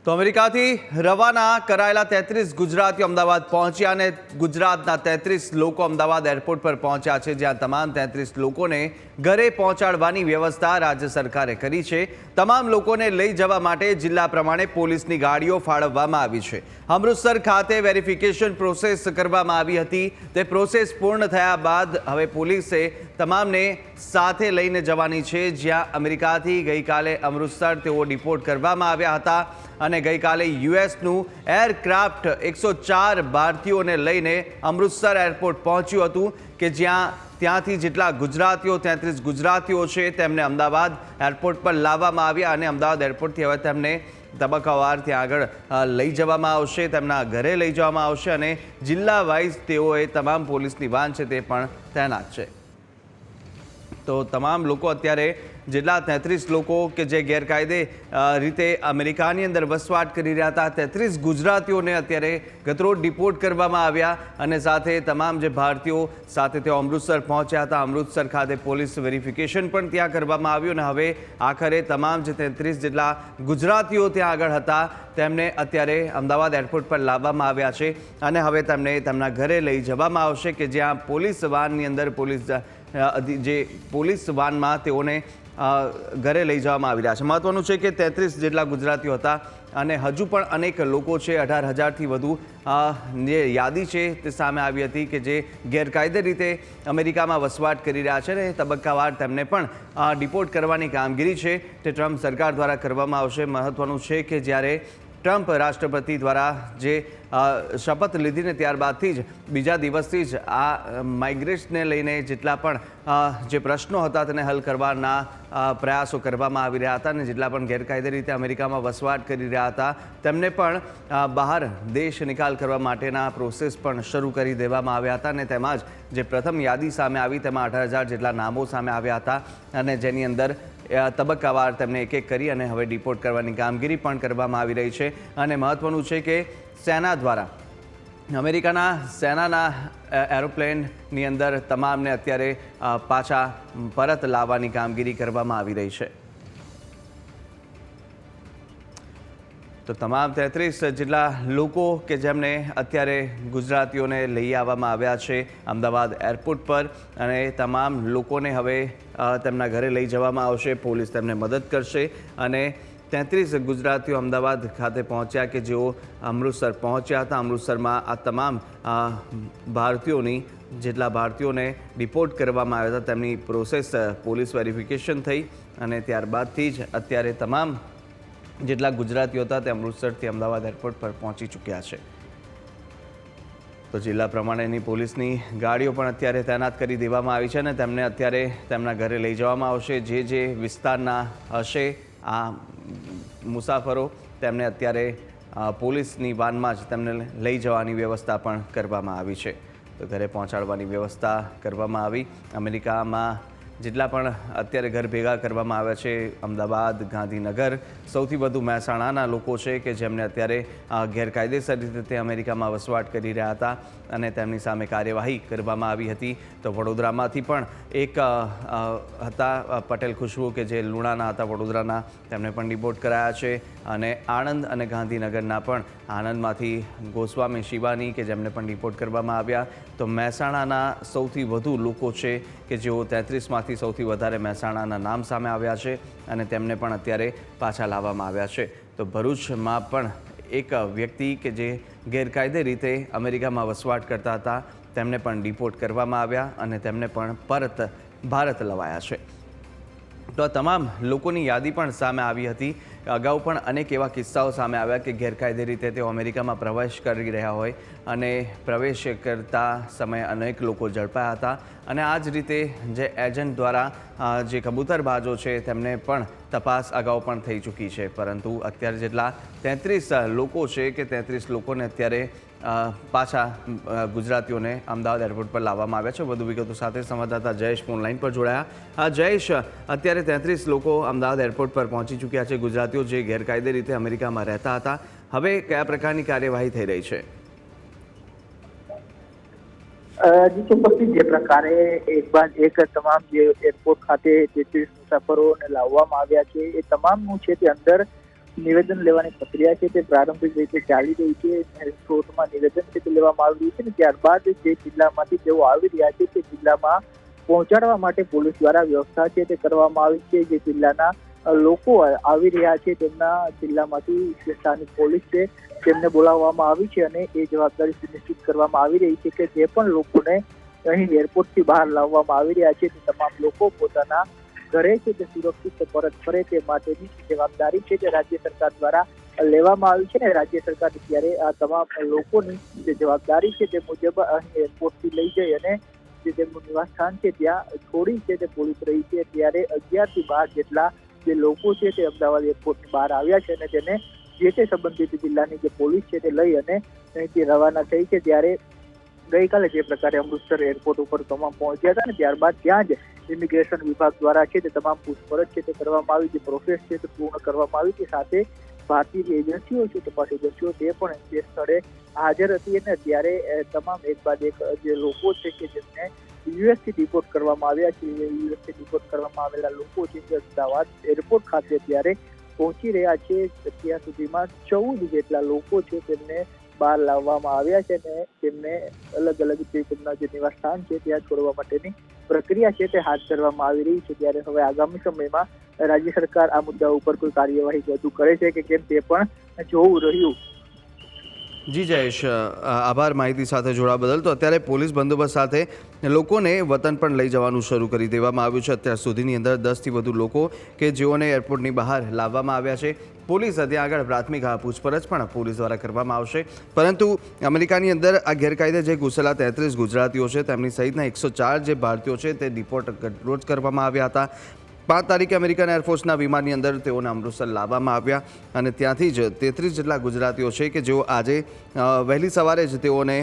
તો અમેરિકાથી રવાના કરાયેલા 33 ગુજરાતીઓ અમદાવાદ પહોંચ્યા અને ગુજરાતના 33 લોકો અમદાવાદ એરપોર્ટ પર પહોંચ્યા છે, જ્યાં તમામ 33 લોકોને ઘરે પહોંચાડવાની વ્યવસ્થા રાજ્ય સરકારે કરી છે। તમામ લોકોને લઈ જવા માટે જિલ્લા પ્રમાણે પોલીસની ગાડીઓ ફાળવવામાં આવી છે। અમૃતસર ખાતે વેરિફિકેશન પ્રોસેસ કરવામાં આવી હતી। તે પ્રોસેસ પૂર્ણ થયા બાદ હવે પોલીસે તમામને સાથે લઈને જવાની છે, જ્યાં અમેરિકાથી ગઈકાલે અમૃતસર તેઓ ડિપોર્ટ કરવામાં આવ્યા હતા અને ગઈકાલે યુએસનું એરક્રાફ્ટ 104 ભારતીયોને લઈને અમૃતસર એરપોર્ટ પહોંચ્યું હતું કે જ્યાં ત્યાંથી જેટલા ગુજરાતીઓ 33 ગુજરાતીઓ છે તેમને અમદાવાદ એરપોર્ટ પર લાવવામાં આવ્યા અને અમદાવાદ એરપોર્ટથી હવે તેમને તબક્કાવાર ત્યાં આગળ લઈ જવામાં આવશે, તેમના ઘરે લઈ જવામાં આવશે અને જિલ્લા વાઇઝ તેઓએ તમામ પોલીસની વાન છે તે પણ તૈનાત છે। તો તમામ લોકો અત્યારે જેટલા 33 લોકો કે જે ગેરકાયદે રીતે અમેરિકાની અંદર વસવાટ કરી રહ્યા હતા, 33 ગુજરાતીઓને અત્યારે ગતરોજ ડિપોર્ટ કરવામાં આવ્યા અને સાથે તમામ જે ભારતીયો સાથે તેઓ અમૃતસર પહોંચ્યા હતા। અમૃતસર ખાતે પોલીસ વેરિફિકેશન પણ ત્યાં કરવામાં આવ્યું અને હવે આખરે તમામ જે 33 જેટલા ગુજરાતીઓ ત્યાં આગળ હતા તેમને અત્યારે અમદાવાદ એરપોર્ટ પર લાવવામાં આવ્યા છે અને હવે તેમને તેમના ઘરે લઈ જવામાં આવશે કે જ્યાં પોલીસ વાનની અંદર પોલીસ વાનમાં તેઓને ઘરે લઈ જવામાં આવી રહ્યા છે। મહત્વનું છે કે 33 જેટલા ગુજરાતીઓ હતા અને હજુ પણ અનેક લોકો છે, 18,000થી વધુ જે યાદી છે તે સામે આવી હતી કે જે ગેરકાયદે રીતે અમેરિકામાં વસવાટ કરી રહ્યા છે અને તબક્કાવાર તેમને પણ ડિપોર્ટ કરવાની કામગીરી છે તે ટ્રમ્પ સરકાર દ્વારા કરવામાં આવશે। મહત્વનું છે કે જ્યારે ટ્રમ્પ રાષ્ટ્રપતિ દ્વારા જે શપથ લીધીને ત્યારબાદથી જ બીજા દિવસથી જ આ માઇગ્રેશનને લઈને જેટલા પણ જે પ્રશ્નો હતા તેને હલ કરવાના પ્રયાસો કરવામાં આવી રહ્યા હતા અને જેટલા પણ ગેરકાયદે રીતે અમેરિકામાં વસવાટ કરી રહ્યા હતા તેમને પણ બહાર દેશ નિકાલ કરવા માટેના પ્રોસેસ પણ શરૂ કરી દેવામાં આવ્યા હતા અને તેમાં જ જે પ્રથમ યાદી સામે આવી તેમાં 18,000 જેટલા નામો સામે આવ્યા હતા અને જેની અંદર તબક્કાવાર તેમને એક એક કરી અને હવે ડિપોર્ટ કરવાની કામગીરી પણ કરવામાં આવી રહી છે અને મહત્વનું છે કે સેના દ્વારા અમેરિકાના સેનાના એરોપ્લેનની અંદર તમામને અત્યારે પાછા પરત લાવવાની કામગીરી કરવામાં આવી રહી છે। તો તમામ 33 જેટલા લોકો કે જેમને અત્યારે ગુજરાતીઓને લઈ આવવામાં આવ્યા છે અમદાવાદ એરપોર્ટ પર અને તમામ લોકોને હવે તેમના ઘરે લઈ જવામાં આવશે, પોલીસ તેમને મદદ કરશે અને 33 ગુજરાતીઓ અમદાવાદ ખાતે પહોંચ્યા કે જેઓ અમૃતસર પહોંચ્યા હતા। અમૃતસરમાં આ તમામ ભારતીયોની જેટલા ભારતીયોને ડિપોર્ટ કરવામાં આવ્યા હતા તેમની પ્રોસેસ પોલીસ વેરિફિકેશન થઈ અને ત્યારબાદથી જ અત્યારે તમામ જેટલા ગુજરાતીઓ હતા તે અમૃતસરથી અમદાવાદ એરપોર્ટ પર પહોંચી ચૂક્યા છે। તો જિલ્લા પ્રમાણેની પોલીસની ગાડીઓ પણ અત્યારે તૈનાત કરી દેવામાં આવી છે અને તેમને અત્યારે તેમના ઘરે લઈ જવામાં આવશે। જે વિસ્તારના હશે આ મુસાફરો તેમને અત્યારે પોલીસની વાનમાં જ તેમને લઈ જવાની વ્યવસ્થા પણ કરવામાં આવી છે। તો ઘરે પહોંચાડવાની વ્યવસ્થા કરવામાં આવી। અમેરિકામાં જેટલા પણ અત્યારે ઘર ભેગા કરવામાં આવ્યા છે અમદાવાદ, ગાંધીનગર, સૌથી વધુ મહેસાણાના લોકો છે કે જેમને અત્યારે ગેરકાયદેસર રીતે તે અમેરિકામાં વસવાટ કરી રહ્યા હતા અને તેમની સામે કાર્યવાહી કરવામાં આવી હતી। તો વડોદરામાંથી પણ એક હતા પટેલ ખુશ્બુ કે જે લુણાના હતા વડોદરાના, તેમને પણ ડિપોર્ટ કરાયા છે અને આણંદ અને ગાંધીનગરના પણ આણંદમાંથી ગોસ્વામી શિવાની કે જેમને પણ ડિપોર્ટ કરવામાં આવ્યા। તો મહેસાણાના સૌથી વધુ લોકો છે કે જેઓ 33માંથી સૌથી વધારે મહેસાણાના નામ સામે આવ્યા છે અને તેમને પણ અત્યારે પાછા લાવવામાં આવ્યા છે। તો ભરૂચમાં પણ એક વ્યક્તિ કે જે ગેરકાયદે રીતે અમેરિકામાં વસવાટ કરતા હતા તેમને પણ ડિપોર્ટ કરવામાં આવ્યા અને તેમને પણ પરત ભારત લવાયા છે। તો આ તમામ લોકોની યાદી પણ સામે આવી હતી। અગાઉ પણ અનેક એવા કિસ્સાઓ સામે આવ્યા કે ગેરકાયદે રીતે તેઓ અમેરિકામાં પ્રવેશ કરી રહ્યા હોય અને પ્રવેશ કરતા સમયે અનેક લોકો ઝડપાયા હતા અને આ જ રીતે જે એજન્ટ દ્વારા જે કબૂતરબાજો છે તેમને પણ તપાસ અગાઉ પણ થઈ ચૂકી છે, પરંતુ અત્યારે જેટલા 33 લોકો છે કે 33 લોકોને અત્યારે પાછા ગુજરાતીઓને અમદાવાદ એરપોર્ટ પર લાવવામાં આવ્યા છે। વધુ વિગતો સાથે સંવાદદાતા જયેશ ઓનલાઈન પર જોડાયા। જયેશ, અત્યારે 33 લોકો અમદાવાદ એરપોર્ટ પર પહોંચી ચૂક્યા છે, ગુજરાતીઓ જે ગેરકાયદે રીતે અમેરિકામાં રહેતા હતા। હવે કયા પ્રકારની કાર્યવાહી થઈ રહી છે? જી ચોક્કસથી જે પ્રકારે એક બાદ એક તમામ જે એરપોર્ટ ખાતે 33 મુસાફરોને લાવવામાં આવ્યા છે એ તમામનું છે તે અંદર નિવેદન લેવાની પ્રક્રિયા છે તે પ્રારંભિક રીતે ચાલી રહી છે. કોર્ટમાં નિવેદન છે તે લેવામાં આવી રહ્યું છે ને ત્યારબાદ જે જિલ્લામાંથી તેઓ આવી રહ્યા છે તે જિલ્લામાં પહોંચાડવા માટે પોલીસ દ્વારા વ્યવસ્થા છે તે કરવામાં આવી છે. જે જિલ્લાના લોકો આવી રહ્યા છે તેમના જિલ્લામાંથી સ્થાનિક પોલીસ છે તેમને બોલાવવામાં આવી છે અને એ જવાબદારી સુનિશ્ચિત કરવામાં આવી રહી છે કે જે પણ લોકોને અહીં એરપોર્ટથી બહાર લાવવામાં આવી રહ્યા છે તે તમામ લોકો પોતાના ઘરે છે તે સુરક્ષિત પરત ફરે તે માટેની જવાબદારી છે તે રાજ્ય સરકાર દ્વારા લેવામાં આવી છે ને રાજ્ય સરકાર ત્યારે આ તમામ લોકોની જે જવાબદારી છે તે મુજબ અહીં એરપોર્ટથી લઈ જઈ અને જે તેમનું નિવાસ સ્થાન છે ત્યાં છોડી છે તે પોલીસ રહી છે. ત્યારે 11 થી 12 જેટલા જે લોકો છે તે અમદાવાદ એરપોર્ટની બહાર આવ્યા છે અને તેને જે તે સંબંધિત જિલ્લાની જે પોલીસ છે તે લઈ અને અહીંથી રવાના થઈ છે. ત્યારે ગઈકાલે જે પ્રકારે અમૃતસર એરપોર્ટ ઉપર તમામ પહોંચ્યા હતા ને ત્યારબાદ ત્યાં જ ઇમિગ્રેશન વિભાગ દ્વારા છે તે તમામ પૂછપરછ છે તે કરવામાં આવી, જે પ્રોસેસ છે તે પૂર્ણ કરવામાં આવી છે. સાથે ભારતીય એજન્સીઓ છે તપાસ એજન્સીઓ તે પણ તે સ્થળે હાજર હતી અને ત્યારે તમામ એક બાદ એક જે લોકો છે કે જેમને યુએસથી ડિપોર્ટ કરવામાં આવ્યા છે, યુએસથી ડિપોર્ટ કરવામાં આવેલા લોકો છે તે અમદાવાદ એરપોર્ટ ખાતે ત્યારે પહોંચી રહ્યા છે. અત્યાર સુધીમાં 14 જેટલા લોકો છે તેમને બહાર લાવવામાં આવ્યા છે અને તેમને અલગ અલગ જે તેમના જે નિવાસ સ્થાન છે ત્યાં છોડવા માટેની પ્રક્રિયા છે તે હાથ ધરવામાં આવી રહી છે. ત્યારે હવે આગામી સમયમાં રાજ્ય સરકાર આ મુદ્દા ઉપર કોઈ કાર્યવાહી વધુ કરે છે કે કેમ તે પણ જોવું રહ્યું. જી જયેશ, આભાર માહિતી સાથે જોડાવા બદલ. તો અત્યારે પોલીસ બંદોબસ્ત સાથે લોકોને વતન પણ લઈ જવાનું શરૂ કરી દેવામાં આવ્યું છે. અત્યાર સુધીની અંદર 10થી વધુ લોકો કે જેઓને એરપોર્ટની બહાર લાવવામાં આવ્યા છે. પોલીસ ત્યાં આગળ પ્રાથમિક પૂછપરછ પણ પોલીસ દ્વારા કરવામાં આવશે. પરંતુ અમેરિકાની અંદર આ ગેરકાયદે જે ઘૂસેલા 33 ગુજરાતીઓ છે તેમની સહિતના 104 જે ભારતીયો છે તે ડિપોર્ટ રોજ કરવામાં આવ્યા હતા. 5 તારીખે અમેરિકન એરફોર્સના વિમાનની અંદર તેઓને અમૃતસર લાવવામાં આવ્યા અને ત્યાંથી જ 33 જેટલા ગુજરાતીઓ છે કે જેઓ આજે વહેલી સવારે જ તેઓને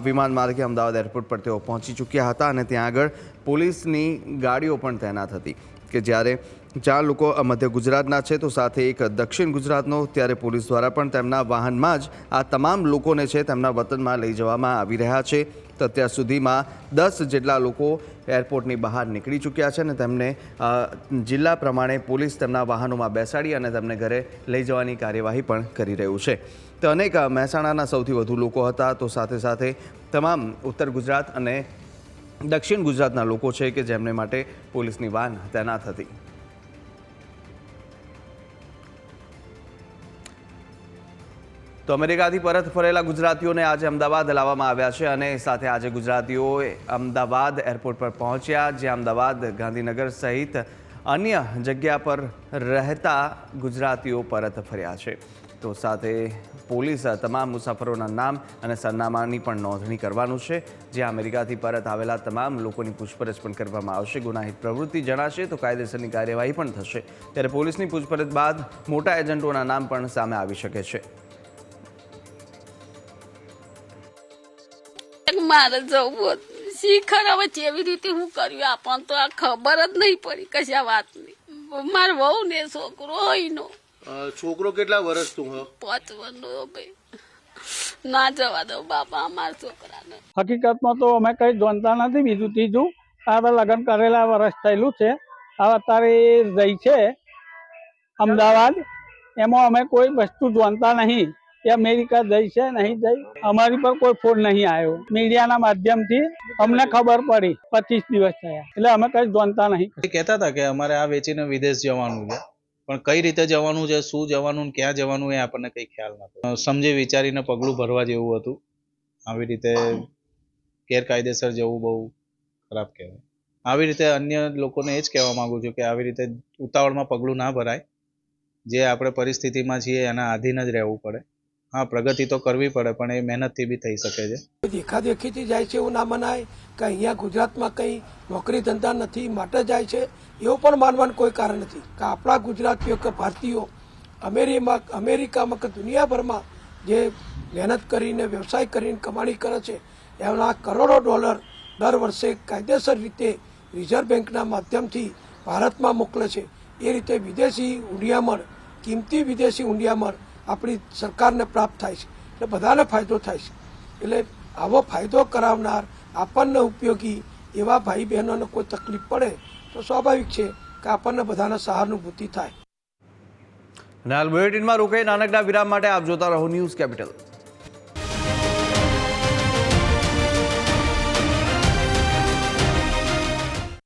વિમાન માર્ગે અમદાવાદ એરપોર્ટ પર તેઓ પહોંચી ચૂક્યા હતા અને ત્યાં આગળ પોલીસની ગાડીઓ પણ તૈનાત હતી કે જ્યારે 4 લોકો મધ્ય ગુજરાતના છે તો સાથે એક દક્ષિણ ગુજરાતનો. ત્યારે પોલીસ દ્વારા પણ તેમના વાહનમાં જ આ તમામ લોકોને છે તેમના વતનમાં લઈ જવામાં આવી રહ્યા છે. તો અત્યાર સુધીમાં 10 જેટલા લોકો એરપોર્ટની બહાર નીકળી ચૂક્યા છે અને તેમને જિલ્લા પ્રમાણે પોલીસ તેમના વાહનોમાં બેસાડી અને તેમને ઘરે લઈ જવાની કાર્યવાહી પણ કરી રહ્યું છે. તો અનેક મહેસાણાના સૌથી વધુ લોકો હતા તો સાથે સાથે તમામ ઉત્તર ગુજરાત અને દક્ષિણ ગુજરાતના લોકો છે કે જેમને માટે પોલીસની વાન તૈનાત હતી. તો અમેરિકાથી પરત ફરેલા ગુજરાતીઓને આજે અમદાવાદ લાવવામાં આવ્યા છે અને સાથે આજે ગુજરાતીઓ અમદાવાદ એરપોર્ટ પર પહોંચ્યા, જ્યાં અમદાવાદ, ગાંધીનગર સહિત અન્ય જગ્યા પર રહેતા ગુજરાતીઓ પરત ફર્યા છે. તો સાથે પોલીસ તમામ મુસાફરોના નામ અને સરનામાની પણ નોંધણી કરવાનું છે. જ્યાં અમેરિકાથી પરત આવેલા તમામ લોકોની પૂછપરછ પણ કરવામાં આવશે. ગુનાહિત પ્રવૃત્તિ જણાશે તો કાયદેસરની કાર્યવાહી પણ થશે. ત્યારે પોલીસની પૂછપરછ બાદ મોટા એજન્ટોના નામ પણ સામે આવી શકે છે. મારે જવું શીખર હવે કેવી રીતે હું કર્યું આપણને તો આ ખબર જ નહીં પડી કશા વાતની. મારો વહુ ને છોકરો હોયનો. છોકરો કેટલા વર્ષ તું 5 વર્ષનો ભાઈ. ના જવા દો બાપા અમારા છોકરાને. હકીકતમાં તો અમે કઈ જાણતા નથી. બીજું ત્રીજું તારા લગ્ન કરેલા વર્ષ થયેલું છે. હવે અત્યારે રહી છે અમદાવાદ. એમાં અમે કોઈ વસ્તુ જાણતા નહીં કે અમેરિકા જઈ છે નહીં જઈ. અમારી પર કોઈ ફોન નહીં આવ્યો. મીડિયાના માધ્યમથી અમને ખબર પડી 25 દિવસ થયા એટલે અમે કઈ જાણતા નહીં. કહેતા હતા કે અમારે આ વેચીને વિદેશ જવાનું છે, પણ કઈ રીતે જવાનું છે, શું જવાનું, ક્યાં જવાનું એ આપણને કઈ ખ્યાલ નતો. સમજી વિચારીને પગલું ભરવા જેવું હતું. આવી રીતે ગેરકાયદેસર જવું બહુ ખરાબ કહેવાય. આવી રીતે અન્ય લોકોને એ જ કહેવા માંગુ છું કે આવી રીતે ઉતાવળમાં પગલું ના ભરાય. જે આપણે પરિસ્થિતિમાં છીએ એના આધીન જ રહેવું પડે. હા, પ્રગતિ તો કરવી પડે પણ એ મહેનતથી બી થઈ શકે છે. દેખાદેખીથી જાય છે એવું ના મનાય કે અહીંયા ગુજરાતમાં કંઈ નોકરી ધંધા નથી માટે જાય છે એવું પણ માનવાનું કોઈ કારણ નથી. કે આપણા ગુજરાતીઓ કે ભારતીયો અમેરિકામાં કે દુનિયાભરમાં જે મહેનત કરીને વ્યવસાય કરીને કમાણી કરે છે એના કરોડો ડોલર દર વર્ષે કાયદેસર રીતે રિઝર્વ બેંકના માધ્યમથી ભારતમાં મોકલે છે. એ રીતે વિદેશી ઊંડિયામણ, કિંમતી વિદેશી ઊંડિયામણ આપણી સરકારને પ્રાપ્ત થાય છે એટલે બધાને ફાયદો થાય છે. એટલે આવો ફાયદો કરાવનાર આપણને ઉપયોગી એવા ભાઈ બહેનોને કોઈ તકલીફ પડે તો સ્વાભાવિક છે કે આપણને બધાને સહાનુભૂતિ થાય. અને હાલ બુલેટિનમાં રોકાઈ નાનકડા વિરામ માટે આપ જોતા રહો ન્યૂઝ કેપિટલ.